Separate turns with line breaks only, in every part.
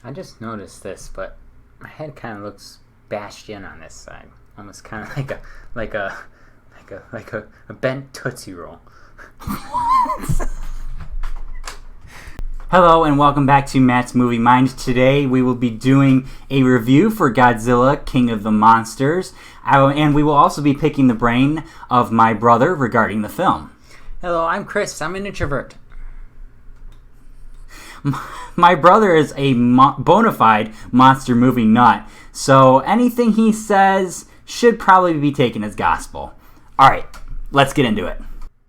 I just noticed this, but my head kind of looks bashed in on this side, almost kind of like a a bent Tootsie Roll.
Hello and welcome back to Matt's Movie Mind. Today we will be doing a review for Godzilla, King of the Monsters, and we will also be picking the brain of my brother regarding the film.
Hello, I'm Chris. I'm an introvert.
My brother is a bona fide monster movie nut, so anything he says should probably be taken as gospel. Alright, let's get into it.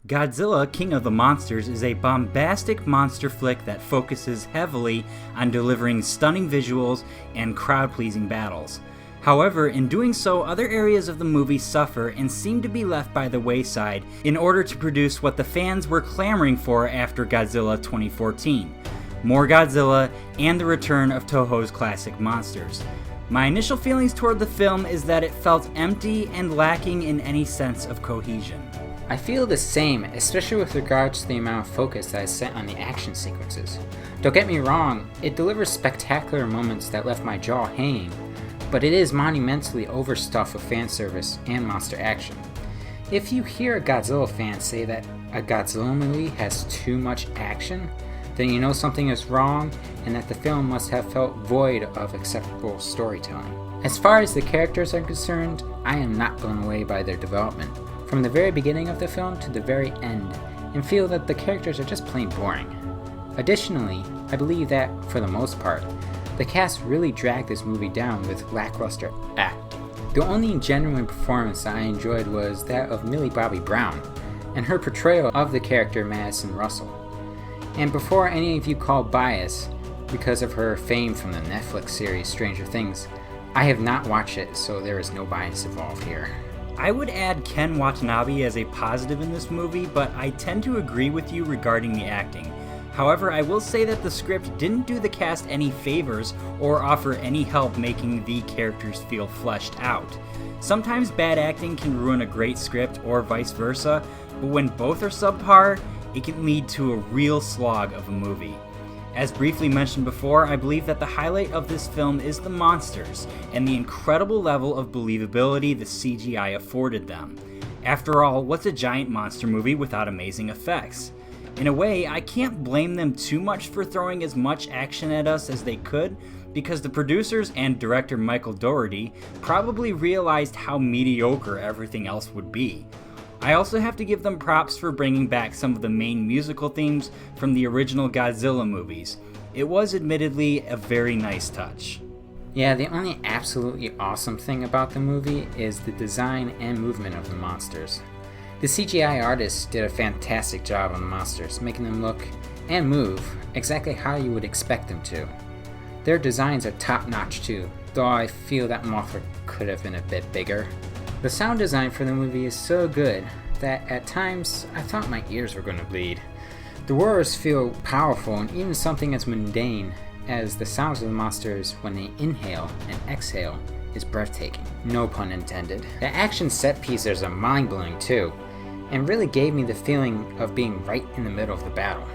Godzilla, King of the Monsters is a bombastic monster flick that focuses heavily on delivering stunning visuals and crowd-pleasing battles. However, in doing so, other areas of the movie suffer and seem to be left by the wayside in order to produce what the fans were clamoring for after Godzilla 2014. More Godzilla and the return of Toho's classic monsters. My initial feelings toward the film is that it felt empty and lacking in any sense of cohesion.
I feel the same, especially with regards to the amount of focus that is set on the action sequences. Don't get me wrong, it delivers spectacular moments that left my jaw hanging, but it is monumentally overstuffed with fan service and monster action. If you hear a Godzilla fan say that a Godzilla movie has too much action, then you know something is wrong and that the film must have felt void of acceptable storytelling. As far as the characters are concerned, I am not blown away by their development, from the very beginning of the film to the very end, and feel that the characters are just plain boring. Additionally, I believe that, for the most part, the cast really dragged this movie down with lackluster acting. The only genuine performance that I enjoyed was that of Millie Bobby Brown, and her portrayal of the character Madison Russell. And before any of you call bias because of her fame from the Netflix series Stranger Things, I have not watched it, so there is no bias involved here.
I would add Ken Watanabe as a positive in this movie, but I tend to agree with you regarding the acting. However, I will say that the script didn't do the cast any favors or offer any help making the characters feel fleshed out. Sometimes bad acting can ruin a great script or vice versa, but when both are subpar, it can lead to a real slog of a movie. As briefly mentioned before, I believe that the highlight of this film is the monsters and the incredible level of believability the CGI afforded them. After all, what's a giant monster movie without amazing effects? In a way, I can't blame them too much for throwing as much action at us as they could, because the producers and director Michael Dougherty probably realized how mediocre everything else would be. I also have to give them props for bringing back some of the main musical themes from the original Godzilla movies. It was admittedly a very nice touch.
Yeah, the only absolutely awesome thing about the movie is the design and movement of the monsters. The CGI artists did a fantastic job on the monsters, making them look and move exactly how you would expect them to. Their designs are top-notch too, though I feel that Mothra could have been a bit bigger. The sound design for the movie is so good that at times I thought my ears were going to bleed. The roars feel powerful, and even something as mundane as the sounds of the monsters when they inhale and exhale is breathtaking. No pun intended. The action set pieces are mind-blowing too, and really gave me the feeling of being right in the middle of the battle.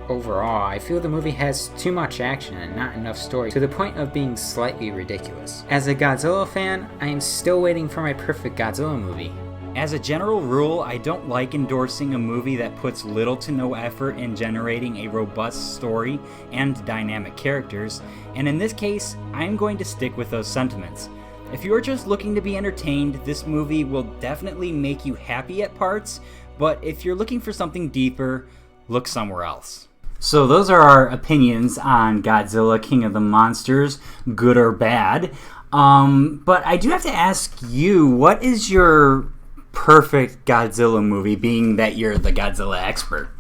Overall, I feel the movie has too much action and not enough story, to the point of being slightly ridiculous. As a Godzilla fan, I am still waiting for my perfect Godzilla movie.
As a general rule, I don't like endorsing a movie that puts little to no effort in generating a robust story and dynamic characters, and in this case, I am going to stick with those sentiments. If you're just looking to be entertained, this movie will definitely make you happy at parts, but if you're looking for something deeper, look somewhere else. So those are our opinions on Godzilla, King of the Monsters, good or bad. But I do have to ask you, what is your perfect Godzilla movie, being that you're the Godzilla expert?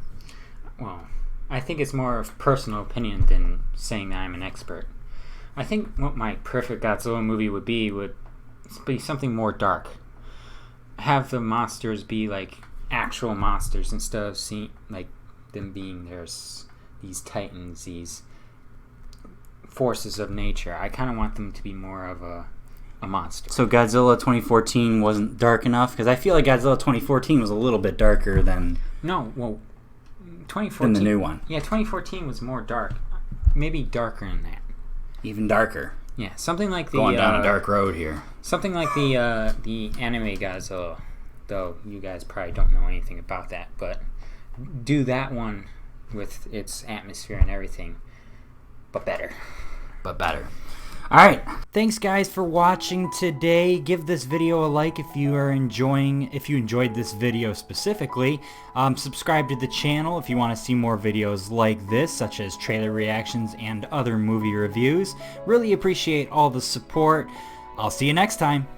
Well, I think it's more of personal opinion than saying that I'm an expert. I think what my perfect Godzilla movie would be something more dark. Have the monsters be like actual monsters instead of them being these titans, these forces of nature. I kind of want them to be more of a monster.
So Godzilla 2014 wasn't dark enough? Because I feel like Godzilla 2014 was a little bit darker than...
No, well, 2014...
than the new one.
Yeah, 2014 was more dark. Maybe darker than that.
Even darker.
Yeah, something like the
Going down a dark road here.
something like the anime Godzilla. Though you guys probably don't know anything about that, but do that one with its atmosphere and everything, but better.
But better. Alright, thanks guys for watching today. Give this video a like if you enjoyed this video specifically. Subscribe to the channel if you want to see more videos like this, such as trailer reactions and other movie reviews. Really appreciate all the support. I'll see you next time.